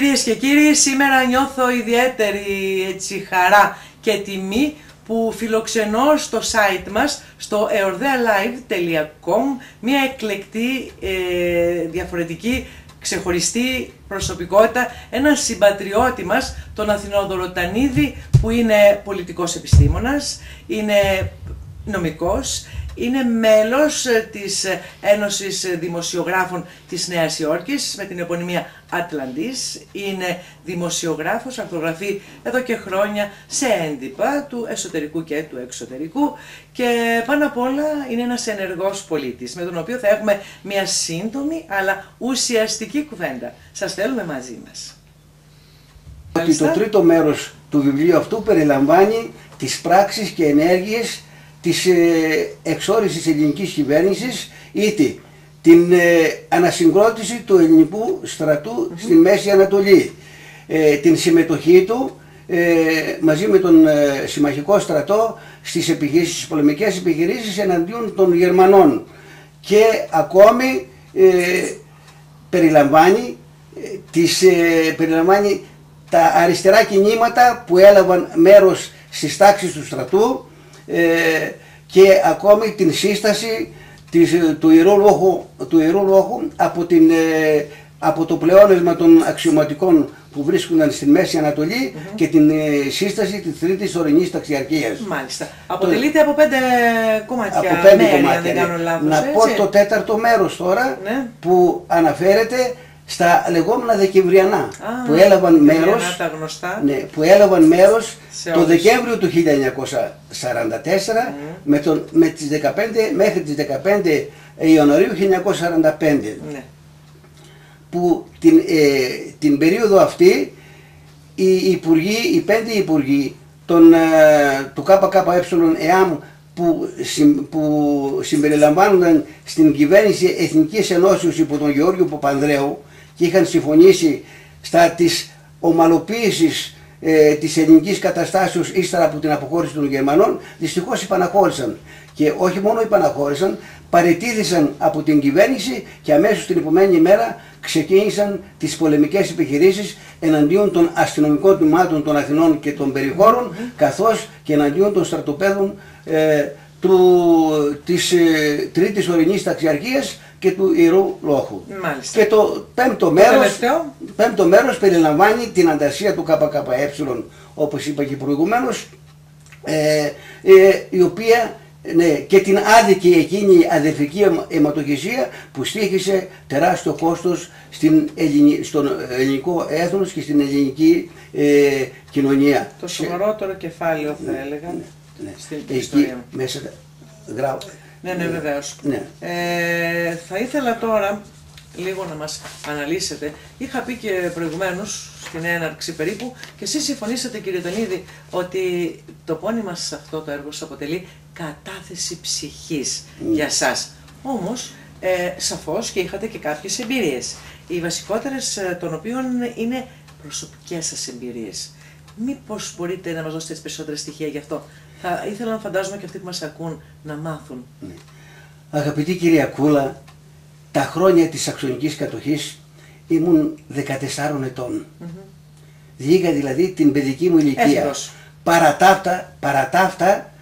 Κυρίες και κύριοι, σήμερα νιώθω ιδιαίτερη χαρά και τιμή που φιλοξενώ στο site μας, στο eordealive.com, μια εκλεκτή, διαφορετική, ξεχωριστή προσωπικότητα, έναν συμπατριώτη μας, τον Αθηνόδωρο Τανίδη, που είναι πολιτικός επιστήμονας, είναι νομικός, είναι μέλος της Ένωσης Δημοσιογράφων της Νέας Υόρκης με την επωνυμία Atlantis. Είναι δημοσιογράφος, αρθρογραφεί εδώ και χρόνια σε έντυπα του εσωτερικού και του εξωτερικού και πάνω απ' όλα είναι ένας ενεργός πολίτης με τον οποίο θα έχουμε μια σύντομη αλλά ουσιαστική κουβέντα. Σας θέλουμε μαζί μας. Ότι το τρίτο μέρος του βιβλίου αυτού περιλαμβάνει τις πράξεις και ενέργειες της εξόριστης ελληνικής κυβέρνησης, είτε την ανασυγκρότηση του ελληνικού στρατού στη Μέση Ανατολή, την συμμετοχή του μαζί με τον συμμαχικό στρατό στις πολεμικές επιχειρήσεις εναντίον των Γερμανών, και ακόμη περιλαμβάνει τα αριστερά κινήματα που έλαβαν μέρος στις τάξεις του στρατού και ακόμη την σύσταση του Ιερού Λόχου από το πλεόνασμα των αξιωματικών που βρίσκονταν στη Μέση Ανατολή και την σύσταση της Τρίτης Ορεινής Ταξιαρχίας. Μάλιστα. Αποτελείται από 5 κομμάτια. Από 5 μέρη, κομμάτια, αν δεν κάνω λάθος, να έτσι. πω το τέταρτο μέρος τώρα, που αναφέρεται στα λεγόμενα Δεκεμβριανά, που έλαβαν μέρος το Δεκέμβριο του 1944 μέχρι τις 15 Ιανουαρίου 1945. Που την περίοδο αυτή οι 5 υπουργοί του ΚΚΕ που συμπεριλαμβάνονταν στην κυβέρνηση Εθνικής Ενώσεως υπό τον Γεώργιο Παπανδρέου και είχαν συμφωνήσει στα της ομαλοποίησης της ελληνικής καταστάσεως ύστερα από την αποχώρηση των Γερμανών, δυστυχώς υπαναχώρησαν. Και όχι μόνο υπαναχώρησαν, παραιτήθησαν από την κυβέρνηση και αμέσως την επομένη μέρα ξεκίνησαν τις πολεμικές επιχειρήσεις εναντίον των αστυνομικών τμήματων των Αθηνών και των περιχώρων, καθώς και εναντίον των στρατοπέδων της Τρίτης Ορεινής Ταξιαρχίας και του Ιερού Λόχου. Μάλιστα. Και το πέμπτο μέρος περιλαμβάνει την αντασία του ΚΚΕ, όπως είπα και προηγουμένως, η οποία και την άδικη εκείνη αδερφική αιματοχυσία που στοίχησε τεράστιο κόστος στον ελληνικό έθνος και στην ελληνική κοινωνία. Το σοβαρότερο κεφάλαιο, θα έλεγα, στην ιστορία. Μέσα γράφω. Ναι, βεβαίως. Θα ήθελα τώρα λίγο να μας αναλύσετε. Είχα πει και προηγουμένως στην έναρξη περίπου και εσείς συμφωνήσατε, κύριε Τανίδη, ότι το πόνημα σε αυτό το έργο σας αποτελεί κατάθεση ψυχής για σας. Όμως, σαφώς και είχατε και κάποιες εμπειρίες, οι βασικότερες των οποίων είναι προσωπικές σας εμπειρίες. Μήπως μπορείτε να μας δώσετε τις περισσότερες στοιχεία γι' αυτό? Θα ήθελα να φαντάζομαι και αυτοί που μας ακούν να μάθουν. Αγαπητή κυρία Κούλα, τα χρόνια της σαξονικής κατοχής ήμουν 14 ετών. Διήγα δηλαδή την παιδική μου ηλικία. Παρά ταύτα,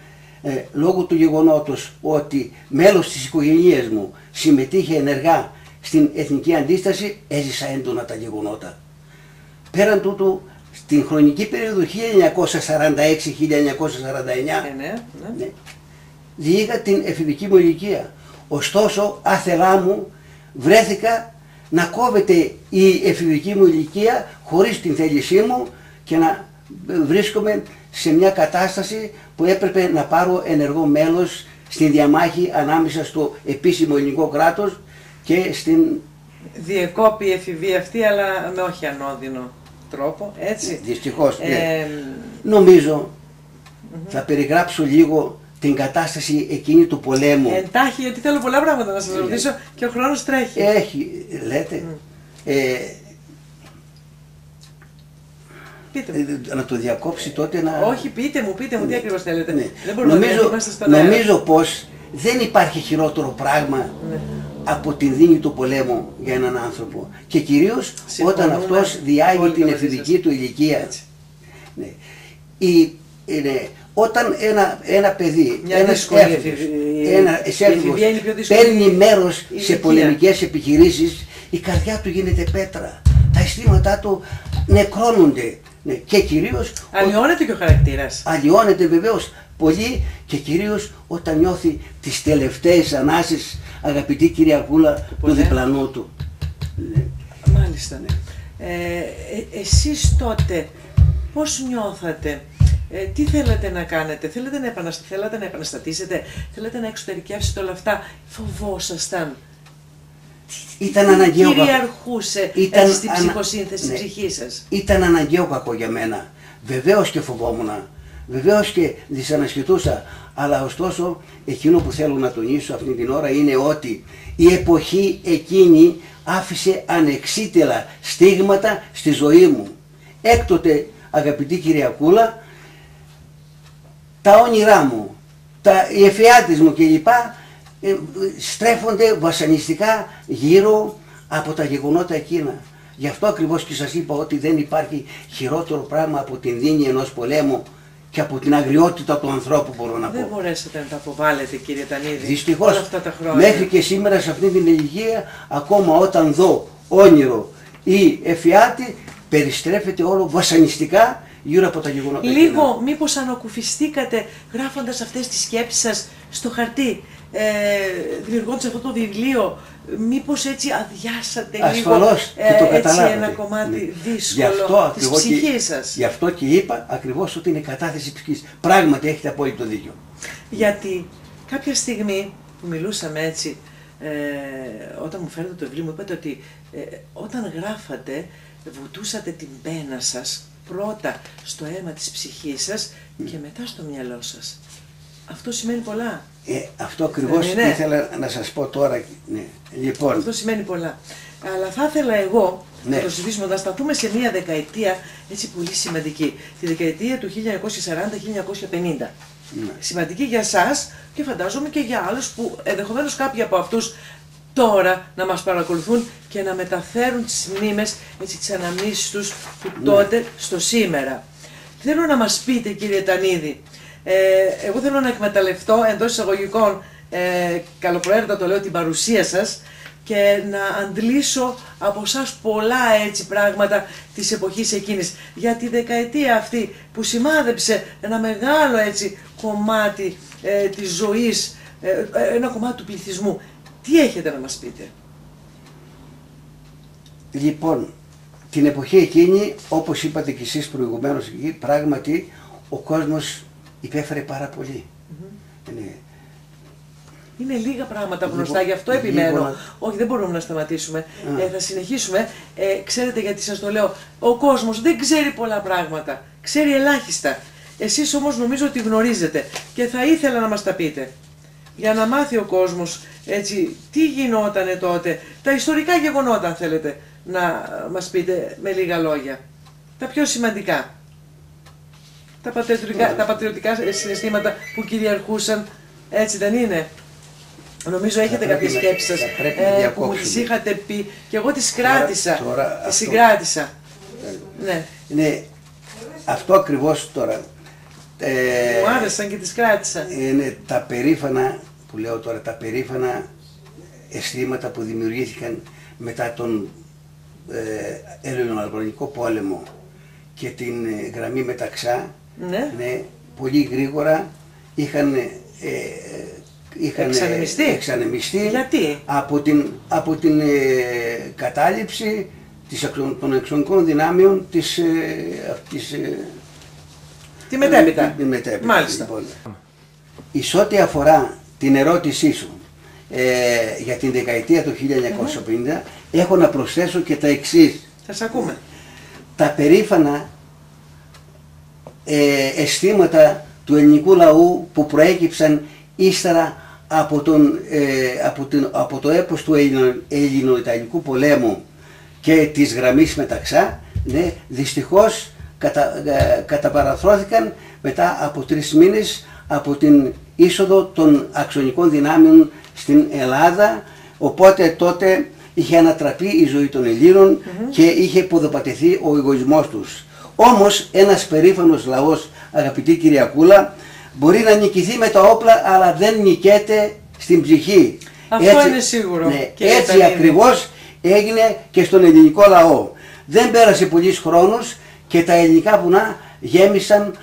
λόγω του γεγονότος ότι μέλος της οικογένειας μου συμμετείχε ενεργά στην εθνική αντίσταση, έζησα έντονα τα γεγονότα. Πέραν τούτου, στην χρονική περίοδο 1946-1949 διήγα την εφηβική μου ηλικία. Ωστόσο, άθελά μου βρέθηκα να κόβεται η εφηβική μου ηλικία χωρίς την θέλησή μου και να βρίσκομαι σε μια κατάσταση που έπρεπε να πάρω ενεργό μέλος στην διαμάχη ανάμεσα στο επίσημο ελληνικό κράτος και στην... Διεκόπη η εφηβεία αυτή, αλλά με όχι ανώδυνο τρόπο, έτσι. Δυστυχώς, Νομίζω θα περιγράψω λίγο την κατάσταση εκείνη του πολέμου. Εντάχει, γιατί θέλω πολλά πράγματα να σας ρωτήσω και ο χρόνος τρέχει. Έχει, λέτε. Να το διακόψει τότε να... Όχι, πείτε μου τι ακριβώς θέλετε. Δεν μπορούμε νομίζω πως δεν υπάρχει χειρότερο πράγμα από την δίνη του πολέμου για έναν άνθρωπο. Και κυρίως όταν αυτός διάγει την εφηβική του ηλικία. Ναι. Όταν ένα παιδί, ένας έφηβος παίρνει μέρος σε πολεμικές επιχειρήσεις, η καρδιά του γίνεται πέτρα, τα αισθήματά του νεκρώνονται. Ναι, και κυρίως αλλοιώνεται και ο χαρακτήρας. Αλλοιώνεται βεβαίως πολύ, και κυρίως όταν νιώθει τις τελευταίες ανάσες, αγαπητή κυρία Κούλα, του διπλανού του. Μάλιστα. Εσείς τότε πώς νιώθατε? Τι θέλετε να κάνετε? Θέλετε να επαναστατήσετε? Θέλετε να εξωτερικεύσετε όλα αυτά? Φοβόσασταν? Ήταν αναγκαίο. Κυριαρχούσε στην ψυχοσύνθεση της ψυχής σας? Ήταν αναγκαίο κακό για μένα. Βεβαίως και φοβόμουν. Βεβαίως και δυσανασχετούσα. Αλλά ωστόσο εκείνο που θέλω να τονίσω αυτή την ώρα είναι ότι η εποχή εκείνη άφησε ανεξίτελα στίγματα στη ζωή μου. Έκτοτε, αγαπητή κυρία Κούλα, τα όνειρά μου, οι εφιάτες μου κλπ. Στρέφονται βασανιστικά γύρω από τα γεγονότα εκείνα. Γι' αυτό ακριβώς και σας είπα ότι δεν υπάρχει χειρότερο πράγμα από την δίνη ενός πολέμου και από την αγριότητα του ανθρώπου, μπορώ να πω. Δεν μπορέσατε να τα αποβάλλετε, κύριε Τανίδη, δυστυχώς, όλα αυτά τα χρόνια. Μέχρι και σήμερα σε αυτή την ηλικία, ακόμα όταν δω όνειρο ή εφιάτη, περιστρέφεται όλο βασανιστικά γύρω από τα γεγονότα. Λίγο, μήπως ανακουφιστήκατε γράφοντας αυτές τις σκέψεις σας στο χαρτί, δημιουργώντας αυτό το βιβλίο? Μήπως έτσι αδειάσατε ασφαλώς, λίγο και το καταλάβατε. ένα κομμάτι δύσκολο της ψυχής σας? Γι' αυτό και είπα ακριβώς ότι είναι κατάθεση ψυχής. Πράγματι έχετε απόλυτο δίκιο. Γιατί κάποια στιγμή που μιλούσαμε έτσι, όταν μου φέρετε το βιβλίο, μου είπατε ότι όταν γράφατε βουτούσατε την πένα σας πρώτα στο αίμα της ψυχής σας και μετά στο μυαλό σας. Αυτό σημαίνει πολλά. Αυτό ακριβώς ήθελα να σας πω τώρα. Ναι. Λοιπόν. Αυτό σημαίνει πολλά. Αλλά θα ήθελα εγώ να το συζητήσουμε, να σταθούμε σε μια δεκαετία έτσι πολύ σημαντική. Τη δεκαετία του 1940-1950. Σημαντική για σας και φαντάζομαι και για άλλους που ενδεχομένως κάποιοι από αυτούς τώρα να μας παρακολουθούν και να μεταφέρουν τις μνήμες, έτσι, τις αναμνήσεις τους του τότε στο σήμερα. Θέλω να μας πείτε, κύριε Τανίδη, εγώ θέλω να εκμεταλλευτώ εντός εισαγωγικών, καλοπροαίρετα το λέω, την παρουσία σας και να αντλήσω από εσάς πολλά έτσι πράγματα της εποχής εκείνης για τη δεκαετία αυτή που σημάδεψε ένα μεγάλο έτσι κομμάτι της ζωής, ένα κομμάτι του πληθυσμού. Τι έχετε να μας πείτε? Λοιπόν, την εποχή εκείνη, όπως είπατε και εσείς προηγουμένως, πράγματι ο κόσμος υπέφερε πάρα πολύ. Είναι λίγα πράγματα γνωστά, γι' αυτό επιμένω. Όχι, δεν μπορούμε να σταματήσουμε. Θα συνεχίσουμε. Ξέρετε γιατί σας το λέω? Ο κόσμος δεν ξέρει πολλά πράγματα. Ξέρει ελάχιστα. Εσείς όμως νομίζω ότι γνωρίζετε και θα ήθελα να μας τα πείτε. Για να μάθει ο κόσμος έτσι τι γινότανε τότε. Τα ιστορικά γεγονότα, αν θέλετε να μας πείτε με λίγα λόγια. Τα πιο σημαντικά. Τα πατριωτικά συναισθήματα που κυριαρχούσαν, έτσι δεν είναι? Νομίζω έχετε κάποιες σκέψεις σας που μου τις είχατε πει και εγώ τις κράτησα. Τις συγκράτησα. Ναι. Ναι, αυτό ακριβώς τώρα. Μου άρεσαν και τις κράτησα. Είναι τα περήφανα, που λέω τώρα, τα περήφανα αισθήματα που δημιουργήθηκαν μετά τον Ελληνοαλβανικό πόλεμο και την γραμμή Μεταξά. Ναι, πολύ γρήγορα είχαν εξανεμιστεί. Γιατί? Από την κατάληψη των εξωτερικών δυνάμεων τη μετέπειτα. Μάλιστα. Λοιπόν, εις ό,τι αφορά την ερώτησή σου για την δεκαετία του 1950, έχω να προσθέσω και τα εξής. Σας ακούμε. Τα περήφανα αισθήματα του ελληνικού λαού που προέκυψαν ύστερα από το έπος του Ελληνο-Ιταλικού πολέμου και της γραμμής Μεταξά, ναι, δυστυχώς καταπαραθρώθηκαν μετά από 3 μήνες από την είσοδο των αξονικών δυνάμεων στην Ελλάδα Οπότε τότε είχε ανατραπεί η ζωή των Ελλήνων και είχε ποδοπατηθεί ο εγωισμός τους. Όμως ένας περήφανος λαός, αγαπητή Κυριακούλα, μπορεί να νικηθεί με τα όπλα, αλλά δεν νικέται στην ψυχή. Αυτό έτσι, είναι σίγουρο. Ναι, έτσι ακριβώς έγινε και στον ελληνικό λαό. Δεν πέρασε πολύς χρόνος και τα ελληνικά βουνά γέμισαν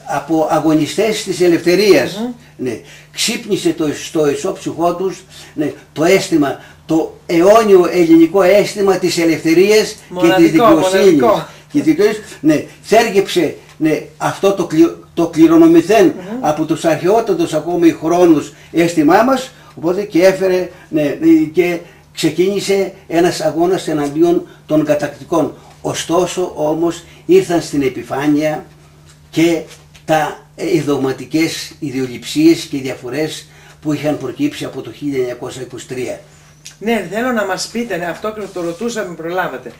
από αγωνιστές της ελευθερίας. Ναι. Ξύπνησε στο εσώψυχό τους, ναι, το αίσθημα, το αιώνιο ελληνικό αίσθημα της ελευθερίας και της δικαιοσύνης. Ναι, θέργεψε, ναι, αυτό το κληρονομηθέν από τους αρχαιότατους ακόμη χρόνους αίσθημά μας, οπότε και έφερε, ναι, και ξεκίνησε ένας αγώνας εναντίον των κατακτικών. Ωστόσο όμως ήρθαν στην επιφάνεια και οι δογματικές ιδεολειψίες και οι διαφορές που είχαν προκύψει από το 1923. Ναι, θέλω να μας πείτε, αυτό το ρωτούσαμε, προλάβατε.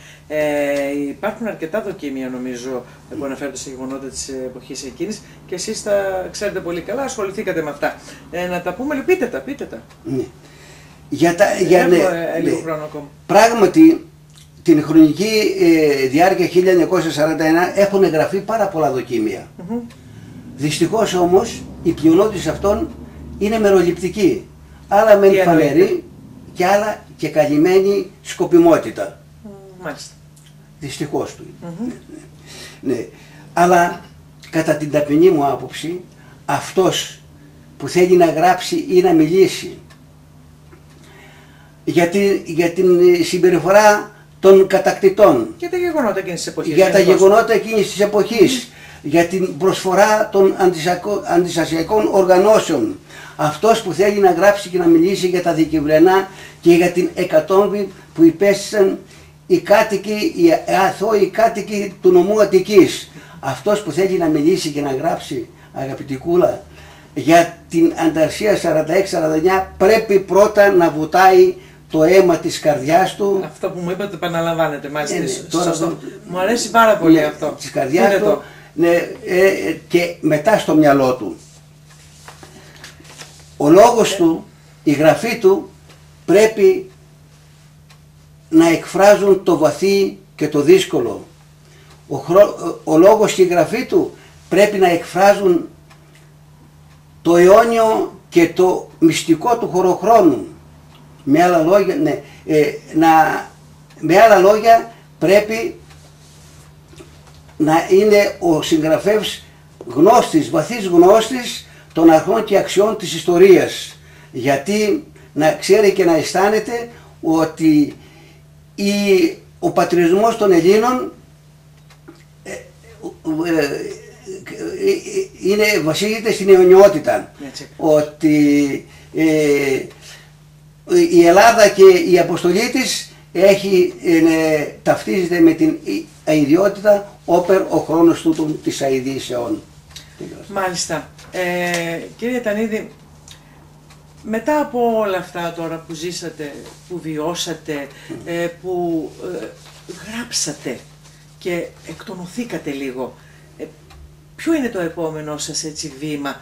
Υπάρχουν αρκετά δοκίμια νομίζω που αναφέρονται σε γεγονότα της εποχής εκείνης και εσείς τα ξέρετε πολύ καλά, ασχοληθήκατε με αυτά. Να τα πούμε, πείτε τα. Ναι. Λίγο χρόνο ακόμα. Πράγματι, την χρονική διάρκεια 1941 έχουν εγγραφεί πάρα πολλά δοκίμια. Δυστυχώς όμως η πλειονότητα αυτών είναι μεροληπτική. Άλλα μεν φανερή και άλλα και καλυμμένη σκοπιμότητα. Μάλιστα. Δυστυχώς του. Ναι. Αλλά κατά την ταπεινή μου άποψη, αυτός που θέλει να γράψει ή να μιλήσει για την συμπεριφορά των κατακτητών, για τα γεγονότα εκείνης της εποχής, για τα γεγονότα εκείνης της εποχής, για την προσφορά των αντισασιακών οργανώσεων, αυτός που θέλει να γράψει και να μιλήσει για τα Δικυβρενά και για την εκατόμβη που υπέστησαν οι αθώοι κάτοικοι του νομού Αττικής, αυτός που θέλει να μιλήσει και να γράψει, αγαπητή Κούλα, για την Ανταρσία 46-49, πρέπει πρώτα να βουτάει το αίμα της καρδιάς του. Αυτό που μου είπατε επαναλαμβάνετε, μάλιστα. Μου αρέσει πάρα πολύ αυτό. Της καρδιάς του, ναι, και μετά στο μυαλό του. Ο λόγος του, η γραφή του πρέπει να εκφράζουν το βαθύ και το δύσκολο. Ο λόγος και η γραφή του πρέπει να εκφράζουν το αιώνιο και το μυστικό του χωροχρόνου. Με άλλα λόγια, ναι, με άλλα λόγια πρέπει να είναι ο συγγραφέας γνώστης, βαθύς γνώστης των αρχών και αξιών της ιστορίας. Γιατί να ξέρει και να αισθάνεται ότι ο πατριωτισμός των Ελλήνων βασίζεται στην αιωνιότητα. Ότι η Ελλάδα και η αποστολή της ταυτίζεται με την αηδιότητα όπερ ο χρόνος τούτου της αηδής αιών. Μάλιστα. Κύριε Τανίδη, μετά από όλα αυτά τώρα που ζήσατε, που βιώσατε, που γράψατε και εκτονωθήκατε λίγο, ποιο είναι το επόμενό σας έτσι βήμα,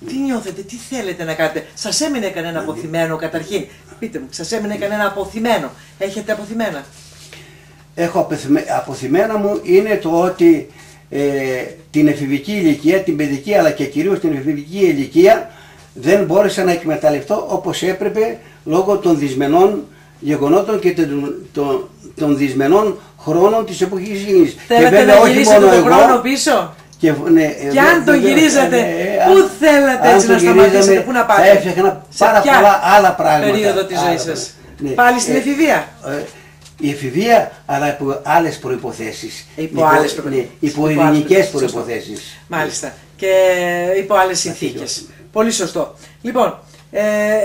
τι νιώθετε, τι θέλετε να κάνετε, σας έμεινε κανένα αποθυμένο καταρχήν, πείτε μου, σας έμεινε κανένα αποθυμένο, έχετε αποθυμένα? Έχω αποθυμένα μου είναι το ότι την εφηβική ηλικία, την παιδική αλλά και κυρίως την εφηβική ηλικία δεν μπόρεσα να εκμεταλλευτώ όπως έπρεπε λόγω των δυσμενών γεγονότων και των δυσμενών χρόνων της εποχής εκείνης. Θέλετε να γυρίσετε τον χρόνο πίσω? Και αν το γυρίζατε, πού θέλατε έτσι να σταματήσετε, πού να πάτε? Θα έφτιαχνα πάρα πολλά άλλα πράγματα. Περίοδο της ζωής σας? Πάλι στην εφηβεία? Η εφηβεία, αλλά υπό άλλες προϋποθέσεις. Υπό ειρηνικές προϋποθέσεις. Μάλιστα. Και υπό άλλες συνθήκες. Πολύ σωστό. Λοιπόν,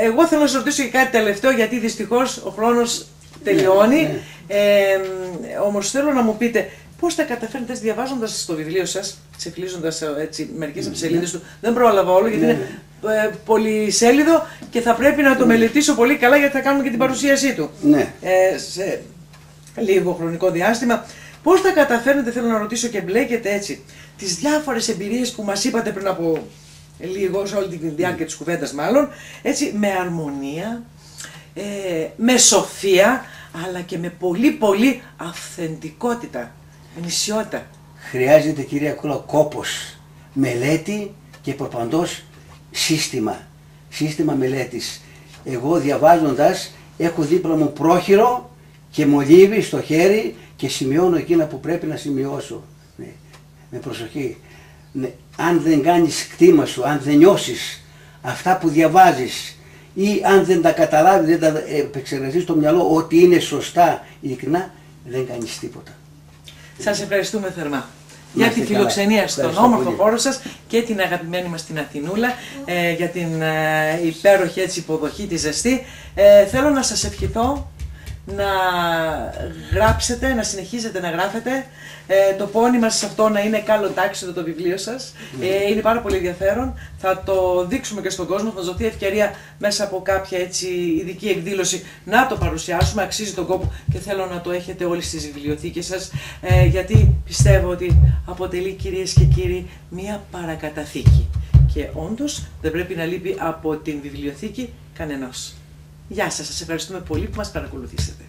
εγώ θέλω να σας ρωτήσω και κάτι τελευταίο, γιατί δυστυχώς ο χρόνος τελειώνει. Όμως θέλω να μου πείτε πώς τα καταφέρνετε διαβάζοντας το βιβλίο σας, ξεφυλίζοντας έτσι μερικές από τις σελίδες του. Δεν πρόλαβα όλο γιατί είναι πολυσέλιδο και θα πρέπει να το μελετήσω πολύ καλά, γιατί θα κάνουμε και την παρουσίασή του σε λίγο χρονικό διάστημα. Πώς τα καταφέρνετε, θέλω να ρωτήσω, και μπλέκετε έτσι τις διάφορες εμπειρίες που μας είπατε πριν από λίγο σε όλη τη διάρκεια της κουβέντας μάλλον, έτσι με αρμονία, με σοφία, αλλά και με πολύ πολύ αυθεντικότητα, με νησιότητα. Χρειάζεται, κυρία Κούλα, κόπος, μελέτη και προπαντός σύστημα μελέτης. Εγώ διαβάζοντας έχω δίπλα μου πρόχειρο και μολύβι στο χέρι και σημειώνω εκείνα που πρέπει να σημειώσω. Ναι, με προσοχή. Ναι, αν δεν κάνεις κτήμα σου, αν δεν νιώσεις αυτά που διαβάζεις ή αν δεν τα καταλάβεις, δεν τα επεξεργαστείς στο μυαλό ότι είναι σωστά, ειλικρινά, δεν κάνεις τίποτα. Σας ευχαριστούμε θερμά για τη φιλοξενία στον όμορφο χώρο σας και την αγαπημένη μας την Αθηνούλα, για την υπέροχη έτσι υποδοχή, τη ζεστή. Θέλω να σας ευχηθώ να γράψετε, να συνεχίζετε να γράφετε, το πόνημα σας αυτό να είναι καλοτάξιδο το βιβλίο σας. Είναι πάρα πολύ ενδιαφέρον, θα το δείξουμε και στον κόσμο, θα μας δοθεί ευκαιρία μέσα από κάποια έτσι ειδική εκδήλωση να το παρουσιάσουμε, αξίζει τον κόπο και θέλω να το έχετε όλοι στις βιβλιοθήκες σας, γιατί πιστεύω ότι αποτελεί, κυρίες και κύριοι, μία παρακαταθήκη και όντως δεν πρέπει να λείπει από την βιβλιοθήκη κανενός. Γεια σας, σας ευχαριστούμε πολύ που μας παρακολουθήσατε.